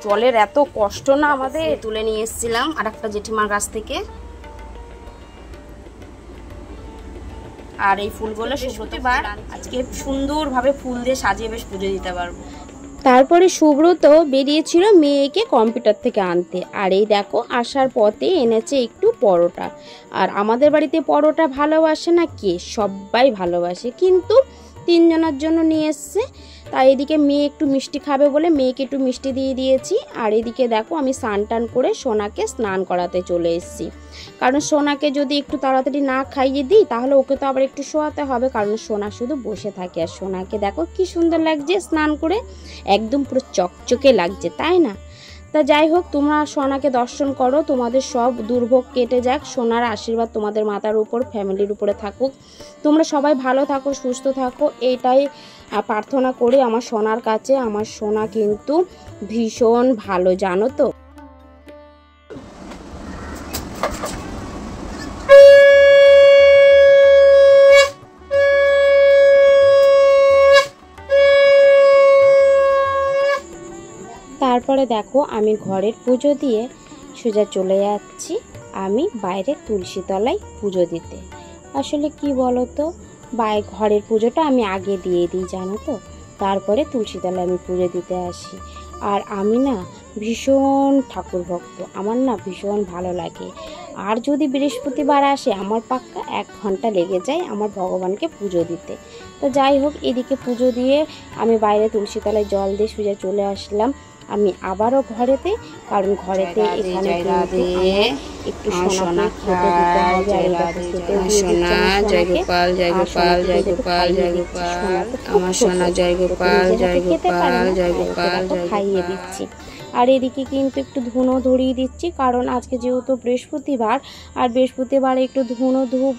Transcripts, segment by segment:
জলের এত কষ্ট না আমাদের। তুলে নিয়ে এসেছিলাম আর একটা জেঠিমার কাছ থেকে। আর এই ফুলগুলো বৃহস্পতিবার আজকে সুন্দরভাবে ফুল দিয়ে সাজিয়ে বেশ পুজো দিতে পারবো। তারপরে সুব্রত বেরিয়েছিল মেয়েকে কম্পিউটার থেকে আনতে। আর এই দেখো আসার পথে এনেছে একটু পরোটা। আর আমাদের বাড়িতে পরোটা ভালোবাসে না কে? সবাই ভালোবাসে, কিন্তু 3 জনের জন্য নিয়ে এসছে। তাই এদিকে মেয়ে একটু মিষ্টি খাবে বলে মেয়েকে একটু মিষ্টি দিয়ে দিয়েছি। আর এদিকে দেখো আমি স্নান টান করে সোনাকে স্নান করাতে চলে এসেছি। কারণ সোনাকে যদি একটু তাড়াতাড়ি না খাইয়ে দিই তাহলে ওকে তো আবার একটু শোয়াতে হবে, কারণ সোনা শুধু বসে থাকে। আর সোনাকে দেখো কি সুন্দর লাগছে স্নান করে, একদম পুরো চকচকে লাগছে, তাই না? তা যাই হোক, তোমরা সোনাকে দর্শন করো, তোমাদের সব দুর্ভোগ কেটে যাক, সোনার আশীর্বাদ তোমাদের মাথার উপর, ফ্যামিলির উপরে থাকুক, তোমরা সবাই ভালো থাকো, সুস্থ থাকো, এইটাই প্রার্থনা করি আমার সোনার কাছে। আমার সোনা কিন্তু ভীষণ ভালো, জানো তো। তারপরে দেখো আমি ঘরের পুজো দিয়ে সোজা চলে যাচ্ছি আমি বাইরে তুলসী তলায় পুজো দিতে। আসলে কি বলো তো, ঘরের পুজোটা আমি আগে দিয়ে দিই জানো তো, তারপরে তুলসী তলায় আমি পুজো দিতে আসি। আর আমি না ভীষণ ঠাকুর ভক্ত, আমার না ভীষণ ভালো লাগে। আর যদি বৃহস্পতিবার আসে আমার পাক্কা 1 ঘন্টা লেগে যায় আমার ভগবানকে পুজো দিতে। তো যাই হোক, এদিকে পুজো দিয়ে আমি বাইরে তুলসী তলায় জল দিয়ে সোজা চলে আসলাম আমি আবারও ঘরেতে, কারণ ঘরেতে এখানে একটু সোনা খেতে দিতে হবে। জয় গোপাল, জয় গোপাল, জয় গোপাল, জয় গোপাল, আমার সোনা জয় গোপাল, জয় গোপাল, জয় গোপাল, খাইয়ে দিচ্ছি। আর এদিকে কিন্তু একটু ধুনো ধরিয়ে দিচ্ছি, কারণ আজকে যেহেতু বৃহস্পতিবার, আর বৃহস্পতিবারে একটু ধুনো ধূপ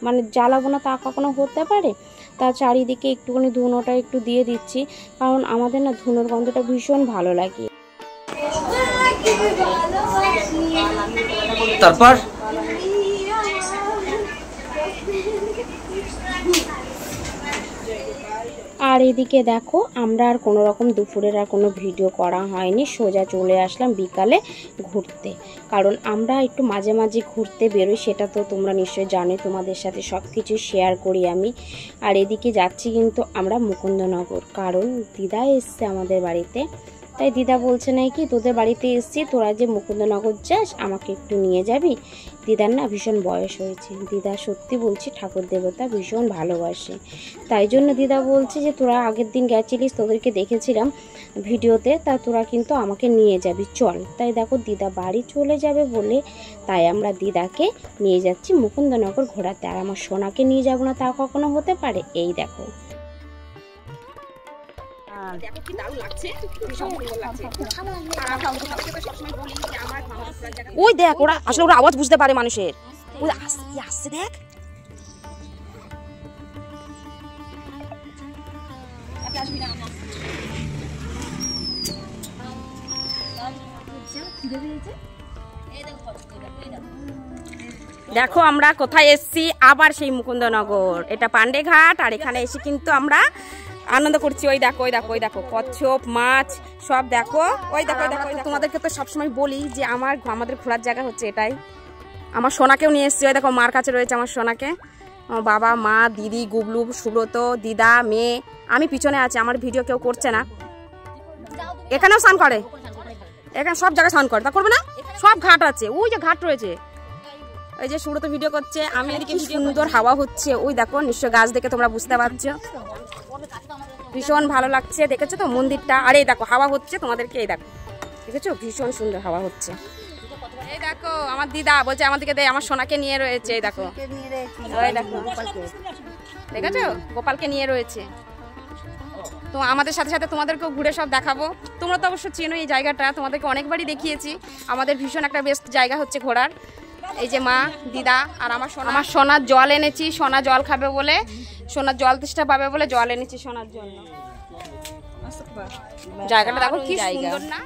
মানে জ্বালাবো না তা কখনো হতে পারে, তা চারিদিকে একটুখানি ধুনোটা একটু দিয়ে দিচ্ছি, কারণ আমাদের না ধুনোর গন্ধটা ভীষণ ভালো লাগে। তারপর আর এদিকে দেখো আমরা আর কোনো রকম দুপুরের আর কোনো ভিডিও করা হয়নি, সোজা চলে আসলাম বিকালে ঘুরতে, কারণ আমরা একটু মাঝে মাঝে ঘুরতে বেরোই, সেটা তো তোমরা নিশ্চয়ই জানো, তোমাদের সাথে সব কিছু শেয়ার করি আমি। আর এদিকে যাচ্ছি কিন্তু আমরা মুকুন্দনগর, কারণ দিদা এসছে আমাদের বাড়িতে। তাই দিদা বলছে নাকি তোদের বাড়িতে এসছি, তোরা যে মুকুন্দনগর যাস আমাকে একটু নিয়ে যাবি। দিদার না ভীষণ বয়স হয়েছে, দিদা সত্যি বলছি ঠাকুর দেবতা ভীষণ ভালোবাসে, তাই জন্য দিদা বলছে যে তোরা আগের দিন গেছিলিস, তোদেরকে দেখেছিলাম ভিডিওতে, তা তোরা কিন্তু আমাকে নিয়ে যাবি, চল। তাই দেখো দিদা বাড়ি চলে যাবে বলে তাই আমরা দিদাকে নিয়ে যাচ্ছি মুকুন্দনগর ঘোরাতে। আর আমার সোনাকে নিয়ে যাবো না তা কখনো হতে পারে? এই দেখো দেখো কি দারুণ লাগছে, ওই দেখ ওরা আসলে ওরা আওয়াজ বুঝতে পারে মানুষের, ওই আসছে দেখ। দেখো আমরা কোথায় এসছি, আবার সেই মুকুন্দনগর, এটা পান্ডে ঘাট। আর এখানে এসে কিন্তু আমরা আনন্দ করছি। ওই দেখো, ওই দেখো, ওই দেখো কচ্ছপ মাছ সব দেখো, ওই দেখো, ওই দেখো। তোমাদেরকে তো সবসময় বলি যে আমাদের ঘোরার জায়গা হচ্ছে এটাই। আমার সোনাকেও নিয়ে এসছি, ওই দেখো মার কাছে রয়েছে আমার সোনাকে, বাবা মা দিদি গুবলু সুব্রত দিদা মেয়ে, আমি পিছনে আছি, আমার ভিডিও কেউ করছে না। এখানেও স্নান করে, এখানে সব জায়গায় স্নান করে, তা করবে না? সব ঘাট আছে, ওই যে ঘাট রয়েছে, ওই যে সুব্রত ভিডিও করছে, আমি এদিকে সুন্দর হাওয়া হচ্ছে, ওই দেখো নিশ্চয় গাছ দেখে তোমরা বুঝতে পারছো, ভীষণ ভালো লাগছে, দেখেছো তো মন্দিরটা। আর এই দেখো হাওয়া হচ্ছে তোমাদেরকে, এই দেখো দেখেছো ভীষণ সুন্দর হাওয়া হচ্ছে। এই দেখো আমার দিদা বলছে আমাদেরকে দেয়, আমার সোনাকে নিয়ে রয়েছে, এই দেখো, ওই দেখো দেখেছো গোপালকে নিয়ে রয়েছে। তো আমাদের সাথে সাথে তোমাদেরকেও ঘুরে সব দেখাবো। তোমরা তো অবশ্য চেনো এই জায়গাটা, তোমাদেরকে অনেকবারই দেখিয়েছি। আমাদের ভীষণ একটা বেস্ট জায়গা হচ্ছে ঘোরার। এই যে মা দিদা আর আমার সোনার জল এনেছি, সোনা জল খাবে বলে, সোনার জল তেষ্টা পাবে বলে জল এনেছি সোনার জন্য। জায়গাটা দেখো কি সুন্দর না,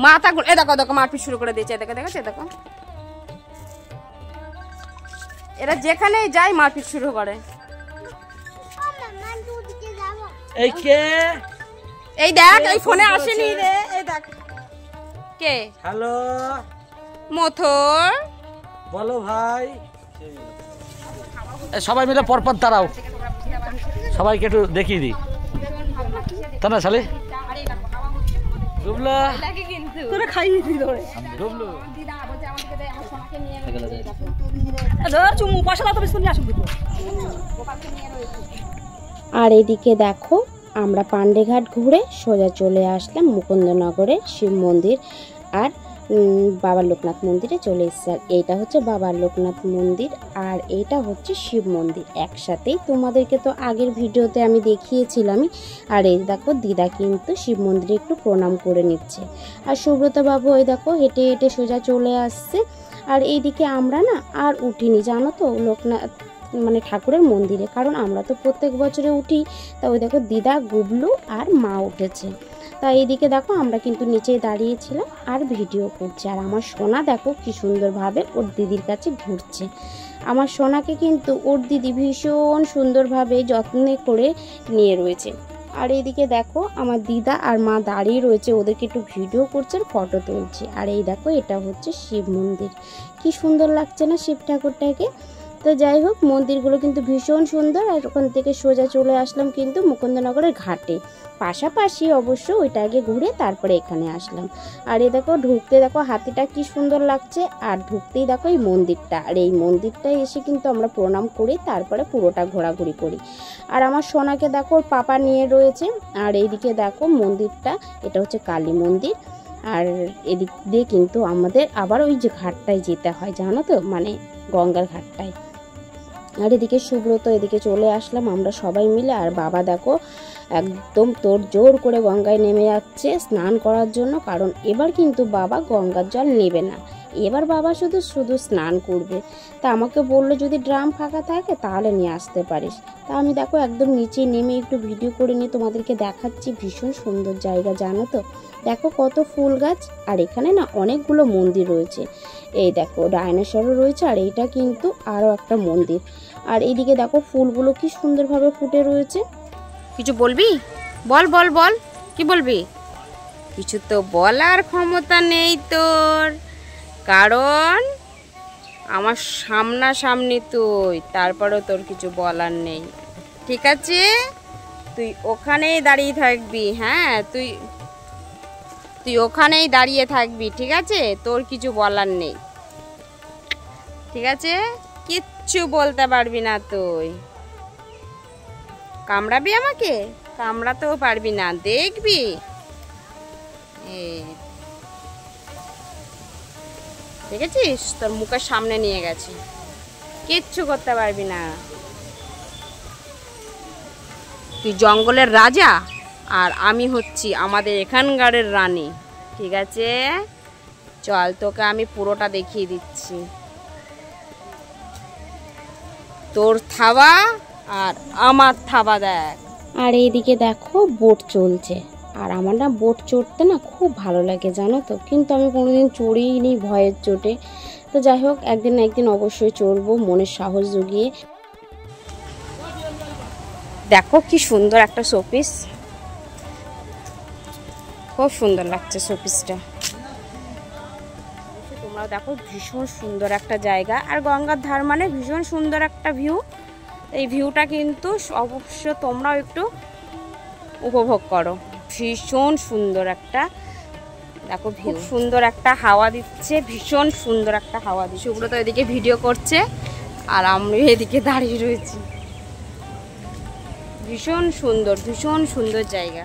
মাথা এ দেখো দেখো মারপিট শুরু করে দিয়েছে, দেখো দেখেছো দেখো, এরা যেখানে যায় মারপিট শুরু করে। এই কে? এই দেখ, এই ফোনে আসেনি রে, এই দেখ কে। হ্যালো মথর, বলো ভাই। সবাই মিলে পরপর দাঁড়াও, সবাইকে একটু দেখিয়ে দিই। তা না শালি ডুবলো, তোরা খাইয়ে দি ধরে ডুবলো। আর এদিকে দেখো আমরা পান্ডেঘাট ঘুরে সোজা চলে আসলাম মুকুন্দনগরে শিব মন্দির আর বাবার লোকনাথ মন্দিরে চলে এসেছি। আর এইটা হচ্ছে বাবার লোকনাথ মন্দির আর এইটা হচ্ছে শিব মন্দির একসাথেই। তোমাদেরকে তো আগের ভিডিওতে আমি দেখিয়েছিলামই। আর এই দেখো দিদা কিন্তু শিব মন্দিরে একটু প্রণাম করে নিচ্ছে। আর সুব্রত বাবু ওই দেখো হেঁটে হেঁটে সোজা চলে আসছে। আর এইদিকে আমরা না আর উঠিনি জানো তো লোকনাথ মানে ঠাকুরের মন্দিরে, কারণ আমরা তো প্রত্যেক বছরে উঠি। তা ওই দেখো দিদা, গুবলু আর মা উঠেছে। তা এইদিকে দেখো আমরা কিন্তু নিচেই দাঁড়িয়েছিলাম আর ভিডিও করছি। আর আমার সোনা দেখো কি সুন্দরভাবে ওর দিদির কাছে ঘুরছে। আমার সোনাকে কিন্তু ওর দিদি ভীষণ সুন্দরভাবে যত্নে করে নিয়ে রয়েছে। আর এইদিকে দেখো আমার দিদা আর মা দাঁড়িয়ে রয়েছে, ওদেরকে একটু ভিডিও করছে আর ফটো তুলছে। আর এই দেখো এটা হচ্ছে শিব মন্দির, কি সুন্দর লাগছে না শিব ঠাকুরটাকে। তো যাই হোক মন্দিরগুলো কিন্তু ভীষণ সুন্দর। আর ওখান থেকে সোজা চলে আসলাম কিন্তু মুকুন্দনগরের ঘাটে, পাশাপাশি অবশ্য ওইটা আগে ঘুরে তারপরে এখানে আসলাম। আর এই দেখো ঢুকতে দেখো হাতিটা কি সুন্দর লাগছে, আর ঢুকতেই দেখো এই মন্দিরটা। আর এই মন্দিরটায় এসে কিন্তু আমরা প্রণাম করি, তারপরে পুরোটা ঘোরাঘুরি করি। আর আমার সোনাকে দেখো ওর পাপা নিয়ে রয়েছে। আর এইদিকে দেখো মন্দিরটা, এটা হচ্ছে কালী মন্দির। আর এদিক দিয়ে কিন্তু আমাদের আবার ওই যে ঘাটটায় যেতে হয় জানো তো, মানে গঙ্গার ঘাটটায়। আর এদিকে সুব্রত, এদিকে চলে আসলাম আমরা সবাই মিলে। আর বাবা দেখো একদম তোর জোর করে গঙ্গায় নেমে যাচ্ছে স্নান করার জন্য, কারণ এবার কিন্তু বাবা গঙ্গার জল নেবে না, এবার বাবা শুধু শুধু স্নান করবে। তা আমাকে বললো যদি ড্রাম ফাঁকা থাকে তাহলে নিয়ে আসতে পারিস। তা আমি দেখো একদম নিচে নেমে একটু ভিডিও করে নিয়ে তোমাদেরকে দেখাচ্ছি। ভীষণ সুন্দর জায়গা জানো তো, দেখো কত ফুল গাছ। আর এখানে না অনেকগুলো মন্দির রয়েছে, এই দেখো ডাইনোসরও রয়েছে। আর এইটা কিন্তু আরও একটা মন্দির। আর এইদিকে দেখো ফুলগুলো কি সুন্দরভাবে ফুটে রয়েছে। কিছু বলবি? বল বল বল, কি বলবি? কিছু তো বলার ক্ষমতা নেই তোর, কারণ আমার সামনাসামনি তুই, তারপরেও তোর কিছু বলার নেই, ঠিক আছে? তুই ওখানেই দাঁড়িয়ে থাকবি, হ্যাঁ তুই ওখানেই দাঁড়িয়ে থাকবি, ঠিক আছে? তোর কিছু বলার নেই, ঠিক আছে? কিচ্ছু বলতে পারবি না তুই। কামড়াবি আমাকে? কামড়াতেও পারবি না, দেখবি। দেখেছিস তোর মুখের সামনে নিয়ে গেছে, কিচ্ছু করতে পারবি না। তুই জঙ্গলের রাজা আর আমি হচ্ছি আমাদের এখানকারের রানী, ঠিক আছে? চল তোকে আমি পুরোটা দেখিয়ে দিচ্ছি। তোর থাবা আর আমার থাবা দেখ। আর এইদিকে দেখো বোট চলছে। আর আমার না বোট চড়তে না খুব ভালো লাগে জানো তো, কিন্তু আমি কোনোদিন চড়িনি ভয়ের চোটে। তো যাই হোক একদিন না একদিন অবশ্যই চড়বো মনের সাহস জুগিয়ে। দেখো কি সুন্দর একটা শোপিস, খুব সুন্দর লাগছে শোপিসটা। তোমরা দেখো ভীষণ সুন্দর একটা জায়গা, আর গঙ্গার ধার মানে ভীষণ সুন্দর একটা ভিউ। এই ভিউটা কিন্তু অবশ্য তোমরাও একটু উপভোগ করো, ভীষণ সুন্দর একটা। দেখো খুব সুন্দর একটা হাওয়া দিচ্ছে, ভীষণ সুন্দর একটা হাওয়া দিচ্ছে। সুব্রত এদিকে ভিডিও করছে আর আমি এদিকে দাঁড়িয়ে রয়েছি। ভীষণ সুন্দর জায়গা।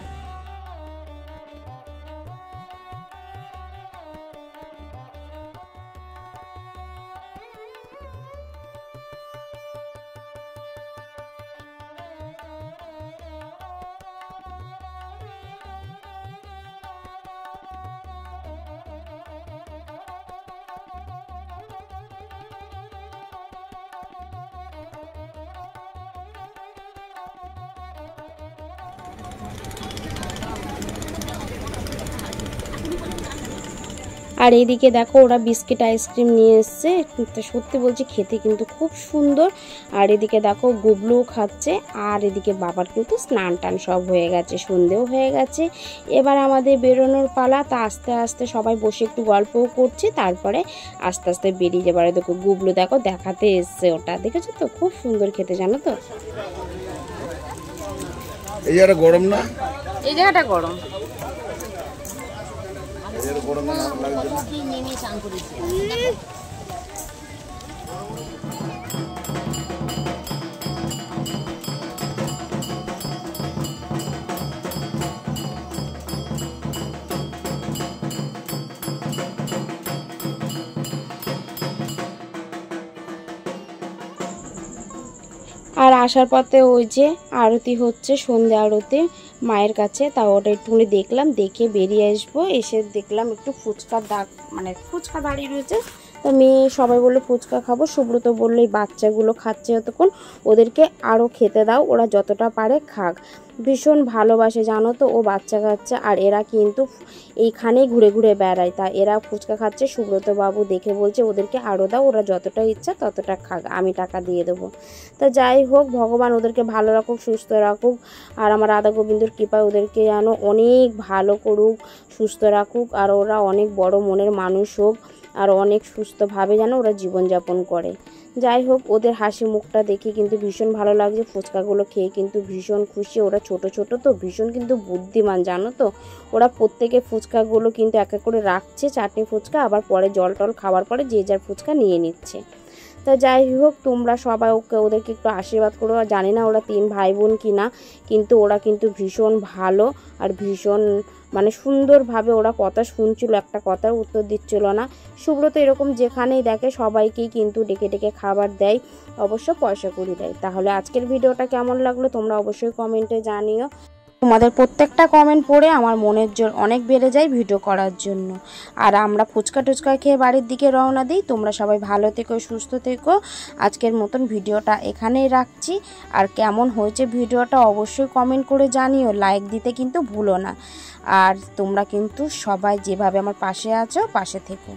আর এইদিকে দেখো ওরা বিস্কিট আইসক্রিম নিয়ে এসছে, সত্যি বলছি খেতে কিন্তু খুব সুন্দর। আর এদিকে দেখো গুবলু খাচ্ছে, আর এদিকে বাবার কিন্তু স্নান টান সব হয়ে গেছে, সন্ধেও হয়ে গেছে। এবার আমাদের বেরোনোর পালা। তা আস্তে আস্তে সবাই বসে একটু গল্পও করছি, তারপরে আস্তে আস্তে বেরিয়ে যাবার। দেখো গুবলু দেখো দেখাতে এসছে, ওটা দেখেছো তো, খুব সুন্দর খেতে, জানো তো। এই জায়গাটা গরম না, এই জায়গাটা গরম। আর আসার পথে ওই যে আরতি হচ্ছে, সন্ধ্যা আরতি মায়ের কাছে, তা ওটা একটুখানি দেখলাম, দেখে বেরিয়ে আসবো। এসে দেখলাম একটু ফুচকার ফুচকা দাঁড়িয়ে রয়েছে, তো মেয়ে সবাই বললো ফুচকা খাবো। সুব্রত বললো এই বাচ্চাগুলো খাচ্ছে যতক্ষণ, ওদেরকে আরও খেতে দাও, ওরা যতটা পারে খাক। ভীষণ ভালোবাসে জানো তো ও বাচ্চা কাচ্চা। আর এরা কিন্তু এইখানেই ঘুরে ঘুরে বেড়ায়, তা এরা ফুচকা খাচ্ছে। সুব্রত বাবু দেখে বলছে ওদেরকে আরও দাও, ওরা যতটা ইচ্ছা ততটা খাক, আমি টাকা দিয়ে দেবো। তা যাই হোক, ভগবান ওদেরকে ভালো রাখুক, সুস্থ রাখুক, আর আমার রাধা গোবিন্দর কৃপায় ওদেরকে যেন অনেক ভালো করুক, সুস্থ রাখুক, আর ওরা অনেক বড় মনের মানুষ হোক, আর অনেক সুস্থভাবে যেন ওরা জীবনযাপন করে। যাই হোক, ওদের হাসি মুখটা দেখে কিন্তু ভীষণ ভালো লাগছে। ফুচকাগুলো খেয়ে কিন্তু ভীষণ খুশি। ওরা ছোট ছোট তো ভীষণ কিন্তু বুদ্ধিমান জানো তো। ওরা প্রত্যেকে ফুচকাগুলো কিন্তু এক এক করে রাখছে, চাটনি ফুচকা, আবার পরে জল টল খাওয়ার পরে যে যার ফুচকা নিয়ে নিচ্ছে। তা যাই হোক, তোমরা সবাই ওদেরকে একটু আশীর্বাদ করো। জানি না ওরা 3 ভাই বোন কিনা, কিন্তু ওরা কিন্তু ভীষণ ভালো আর ভীষণ মানে সুন্দরভাবে ওরা কথা শুনছিল, একটা কথার উত্তর দিচ্ছিল না। সুব্রত এরকম যেখানেই দেখে সবাইকেই কিন্তু ডেকে ডেকে খাবার দেয়, অবশ্য পয়সা করি দেয়। তাহলে আজকের ভিডিওটা কেমন লাগলো তোমরা অবশ্যই কমেন্টে জানিও। তোমাদের প্রত্যেকটা কমেন্ট পড়ে আমার মনের জোর অনেক বেড়ে যায় ভিডিও করার জন্য। আর আমরা ফুচকা টুচকা খেয়ে বাড়ির দিকে রওনা দিই। তোমরা সবাই ভালো থেকো, সুস্থ থেকো। আজকের মতন ভিডিওটা এখানেই রাখছি। আর কেমন হয়েছে ভিডিওটা অবশ্যই কমেন্ট করে জানিও, লাইক দিতে কিন্তু ভুলো না। আর তোমরা কিন্তু সবাই যেভাবে আমার পাশে আছো, পাশে থেকো।